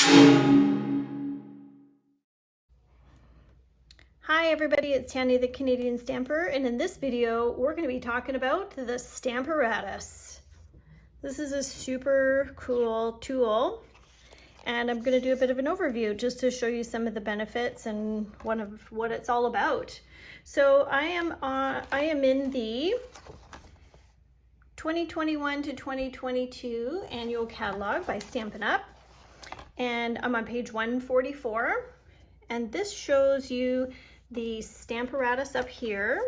Hi everybody, it's Tanny the Canadian Stamper, and in this video we're going to be talking about the Stamparatus. This is a super cool tool, and I'm going to do a bit of an overview just to show you some of the benefits and what it's all about. So I am in the 2021 to 2022 annual catalog by Stampin' Up, and I'm on page 144, and this shows you the Stamparatus up here,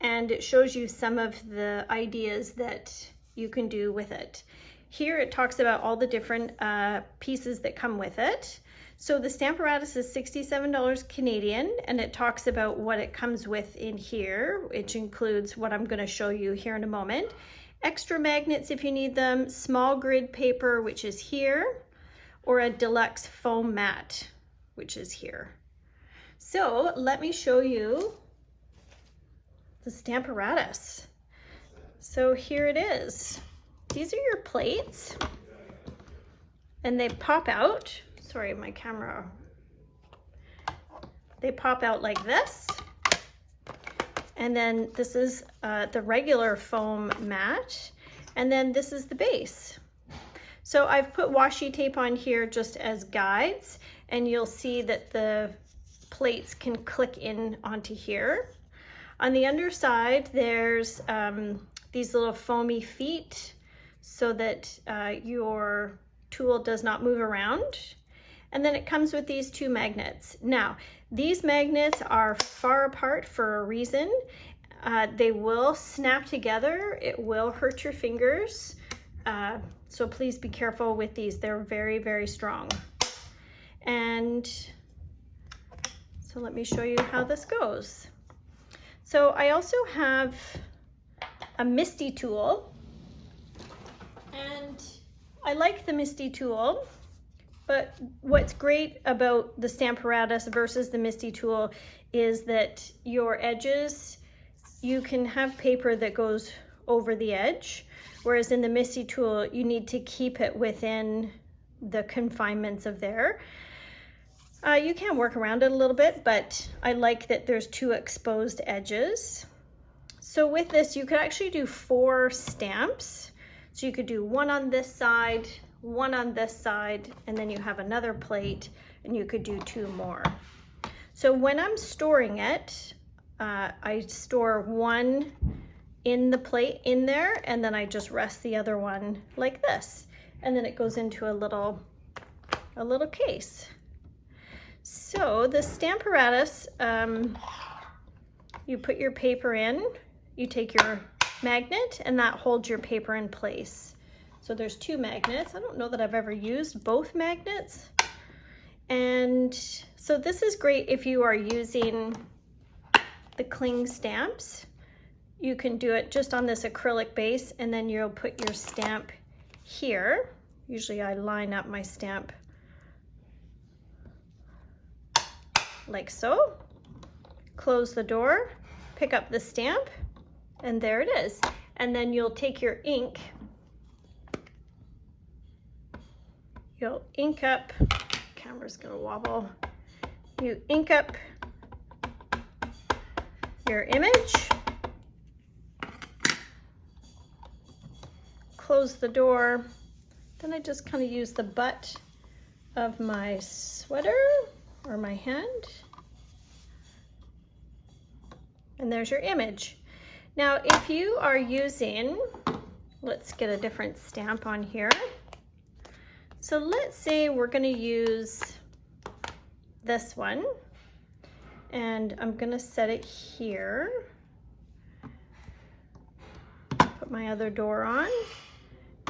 and it shows you some of the ideas that you can do with it. Here it talks about all the different pieces that come with it. So the Stamparatus is $67 Canadian, and it talks about what it comes with in here, which includes what I'm going to show you here in a moment. Extra magnets if you need them, small grid paper, which is here, or a deluxe foam mat, which is here. So let me show you the Stamparatus. So here it is. These are your plates, and they pop out. Sorry, my camera. They pop out like this. And then this is the regular foam mat. And then this is the base. So I've put washi tape on here just as guides, and you'll see that the plates can click in onto here. On the underside, there's these little foamy feet so that your tool does not move around. And then it comes with these two magnets. Now, these magnets are far apart for a reason. They will snap together. It will hurt your fingers. So please be careful with these. They're very, very strong. And so let me show you how this goes. So I also have a Misty tool, and I like the Misty tool, but what's great about the Stamparatus versus the Misty tool is that your edges, you can have paper that goes over the edge, whereas in the Misty tool, you need to keep it within the confinements of there. You can work around it a little bit, but I like that there's two exposed edges. So with this, you could actually do 4 stamps. So you could do one on this side, one on this side, and then you have another plate, and you could do 2 more. So when I'm storing it, I store one in the plate in there, and then I just rest the other one like this. And then it goes into a little case. So the Stamparatus, you put your paper in, you take your magnet, and that holds your paper in place. So there's 2 magnets. I don't know that I've ever used both magnets. And so this is great if you are using the cling stamps. You can do it just on this acrylic base, and then you'll put your stamp here. Usually I line up my stamp like so, close the door, pick up the stamp, and there it is. And then you'll take your ink, you'll ink up, camera's gonna wobble, you ink up your image, close the door, then I just kind of use the butt of my sweater or my hand, and there's your image. Now if you are using, let's get a different stamp on here. So let's say we're going to use this one, and I'm going to set it here, put my other door on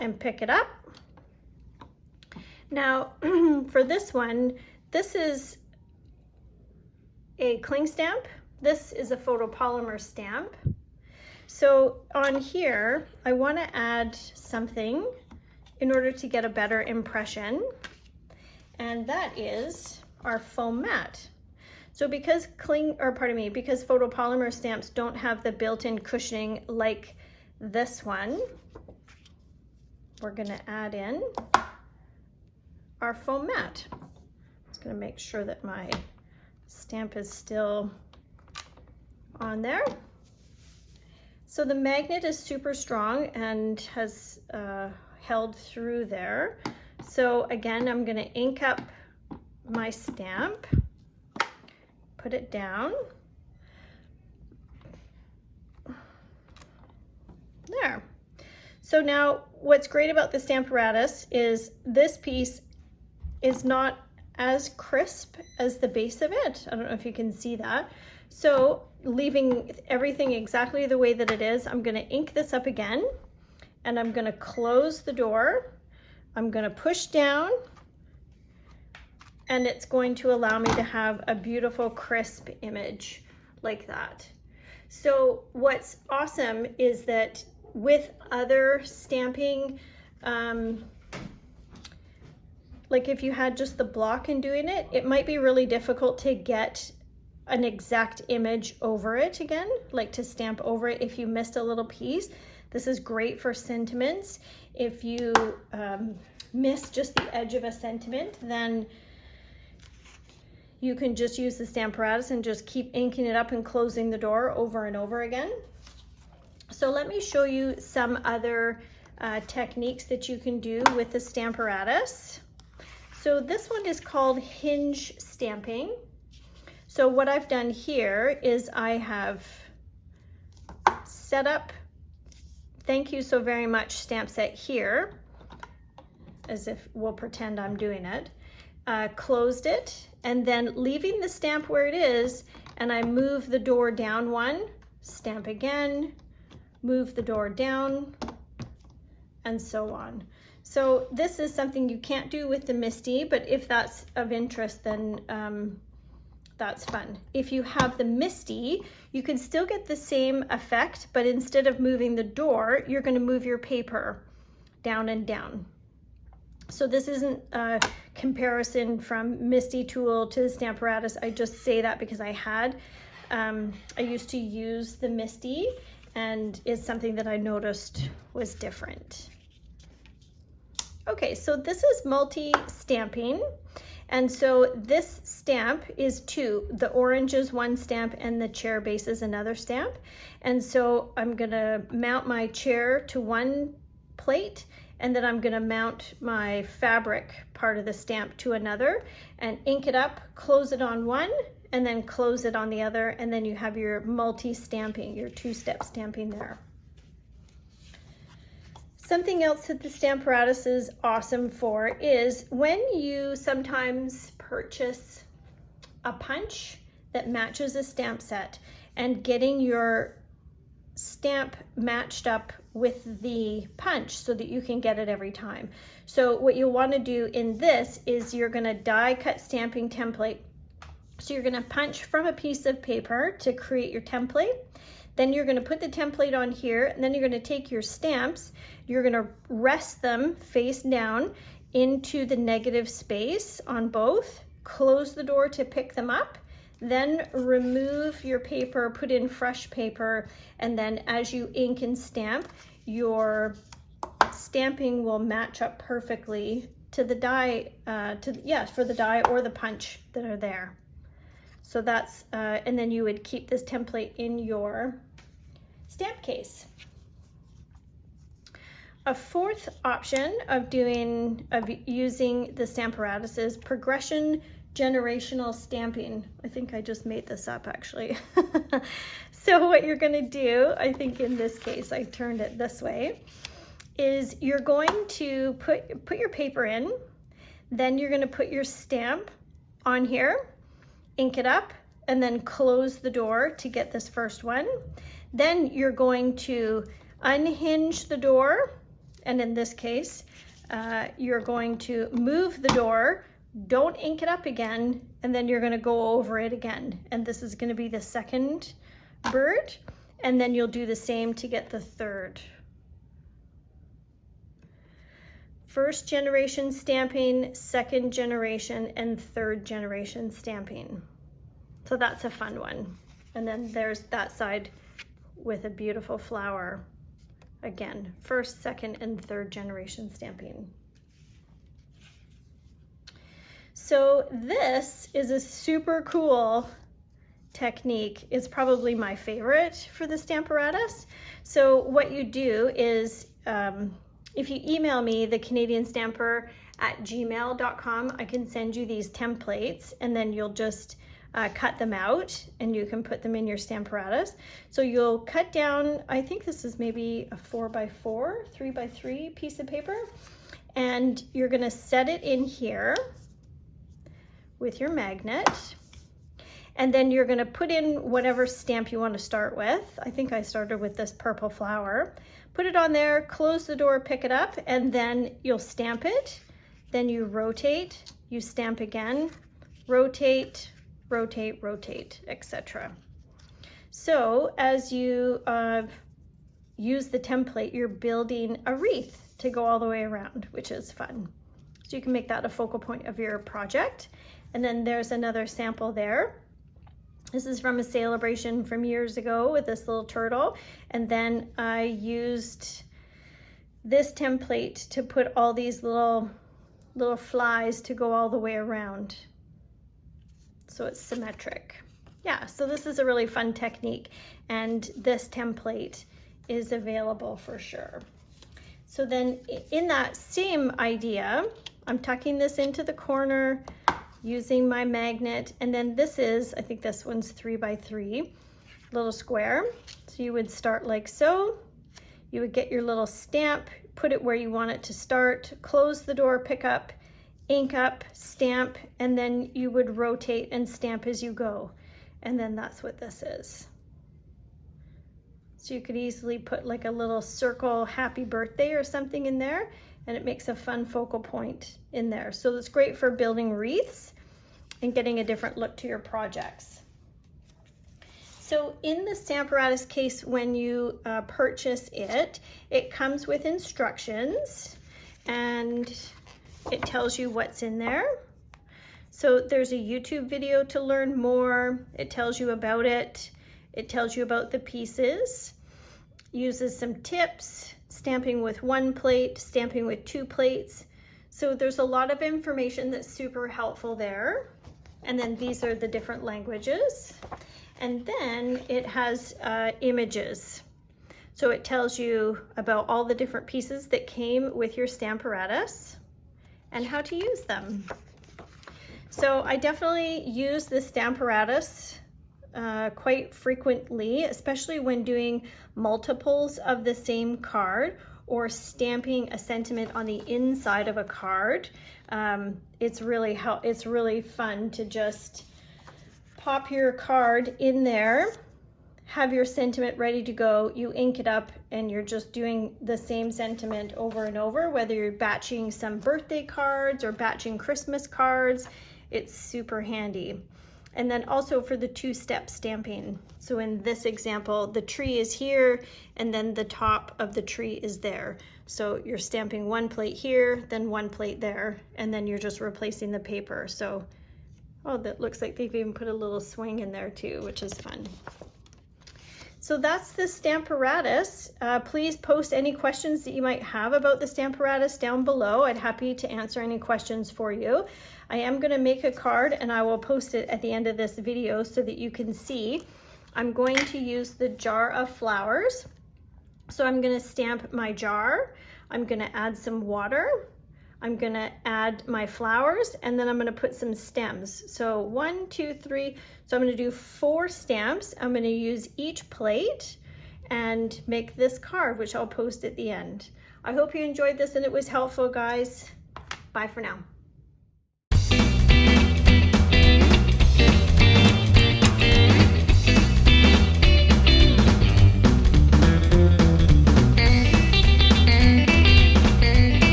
and pick it up. Now for this one, this is a cling stamp. This is a photopolymer stamp. So on here, I want to add something in order to get a better impression, and that is our foam mat. So because because photopolymer stamps don't have the built-in cushioning like this one, we're going to add in our foam mat. Just gonna make sure that my stamp is still on there. So the magnet is super strong and has held through there. So again, I'm gonna ink up my stamp, put it down. There. So now what's great about the Stamparatus is this piece is not as crisp as the base of it. I don't know if you can see that. So leaving everything exactly the way that it is, I'm gonna ink this up again, and I'm gonna close the door. I'm gonna push down, and it's going to allow me to have a beautiful crisp image like that. So what's awesome is that with other stamping, like if you had just the block and doing it, it might be really difficult to get an exact image over it again, like to stamp over it if you missed a little piece. This is great for sentiments. If you miss just the edge of a sentiment, then you can just use the Stamparatus and just keep inking it up and closing the door over and over again. So let me show you some other techniques that you can do with the Stamparatus. So this one is called Hinge Stamping. So what I've done here is I have set up "Thank you so very much" stamp set here, as if we'll pretend I'm doing it, closed it, and then leaving the stamp where it is, and I move the door down one, stamp again, move the door down, and so on. So this is something you can't do with the MISTI, but if that's of interest, then that's fun. If you have the MISTI, you can still get the same effect, but instead of moving the door, you're going to move your paper down and down. So this isn't a comparison from MISTI tool to the Stamparatus. I just say that because I used to use the MISTI, and it's something that I noticed was different. Okay, so this is multi-stamping. And so this stamp is two. The orange is one stamp and the chair base is another stamp. And so I'm gonna mount my chair to one plate, and then I'm gonna mount my fabric part of the stamp to another and ink it up, close it on one, and then close it on the other, and then you have your multi-stamping, your two-step stamping there. Something else that the Stamparatus is awesome for is when you sometimes purchase a punch that matches a stamp set, and getting your stamp matched up with the punch so that you can get it every time. So what you'll want to do in this is you're going to die cut stamping template. So you're going to punch from a piece of paper to create your template. Then you're going to put the template on here, and then you're going to take your stamps, you're going to rest them face down into the negative space on both, close the door to pick them up, then remove your paper, put in fresh paper, and then as you ink and stamp, your stamping will match up perfectly to the die, for the die or the punch that are there. So that's, and then you would keep this template in your stamp case. A fourth option of using the Stamparatus is progression generational stamping. I think I just made this up actually. So what you're going to do, I think in this case I turned it this way, is you're going to put your paper in, then you're going to put your stamp on here, ink it up, and then close the door to get this first one. Then you're going to unhinge the door, and in this case, you're going to move the door, don't ink it up again, and then you're going to go over it again. And this is going to be the second bird, and then you'll do the same to get the third. First generation stamping, second generation, and third generation stamping. So that's a fun one. And then there's that side with a beautiful flower. Again, first, second, and third generation stamping. So this is a super cool technique. It's probably my favorite for the Stamparatus. So what you do is, if you email me, thecanadianstamper@gmail.com, I can send you these templates, and then you'll just cut them out and you can put them in your Stamparatus. So you'll cut down, I think this is maybe a 4x4, 3x3 piece of paper, and you're gonna set it in here with your magnet. And then you're gonna put in whatever stamp you want to start with. I think I started with this purple flower. Put it on there, close the door, pick it up, and then you'll stamp it. Then you rotate, you stamp again, rotate, rotate, rotate, etc. So as you use the template, you're building a wreath to go all the way around, which is fun. So you can make that a focal point of your project. And then there's another sample there. This is from a celebration from years ago with this little turtle. And then I used this template to put all these little flies to go all the way around. So it's symmetric. Yeah, so this is a really fun technique, and this template is available for sure. So then in that same idea, I'm tucking this into the corner, using my magnet, and then this is, I think this one's 3x3, little square. So you would start like so. You would get your little stamp, put it where you want it to start, close the door, pick up, ink up, stamp, and then you would rotate and stamp as you go. And then that's what this is. So you could easily put like a little circle happy birthday or something in there, and it makes a fun focal point in there. So it's great for building wreaths and getting a different look to your projects. So in the Stamparatus case, when you purchase it, it comes with instructions and it tells you what's in there. So there's a YouTube video to learn more. It tells you about it. It tells you about the pieces, uses some tips, stamping with 1 plate, stamping with 2 plates. So there's a lot of information that's super helpful there. And then these are the different languages. And then it has images. So it tells you about all the different pieces that came with your Stamparatus and how to use them. So I definitely use the Stamparatus quite frequently, especially when doing multiples of the same card or stamping a sentiment on the inside of a card. It's really fun to just pop your card in there, have your sentiment ready to go, you ink it up, and you're just doing the same sentiment over and over, whether you're batching some birthday cards or batching Christmas cards. It's super handy. And then also for the 2-step stamping. So in this example, the tree is here and then the top of the tree is there. So you're stamping 1 plate here, then 1 plate there, and then you're just replacing the paper. So, oh, that looks like they've even put a little swing in there too, which is fun. So that's the Stamparatus. Please post any questions that you might have about the Stamparatus down below. I'd happy to answer any questions for you. I am going to make a card and I will post it at the end of this video so that you can see. I'm going to use the jar of flowers. So I'm going to stamp my jar. I'm going to add some water. I'm going to add my flowers, and then I'm going to put some stems. So 1, 2, 3. So I'm going to do 4 stamps. I'm going to use each plate and make this card, which I'll post at the end. I hope you enjoyed this and it was helpful, guys. Bye for now.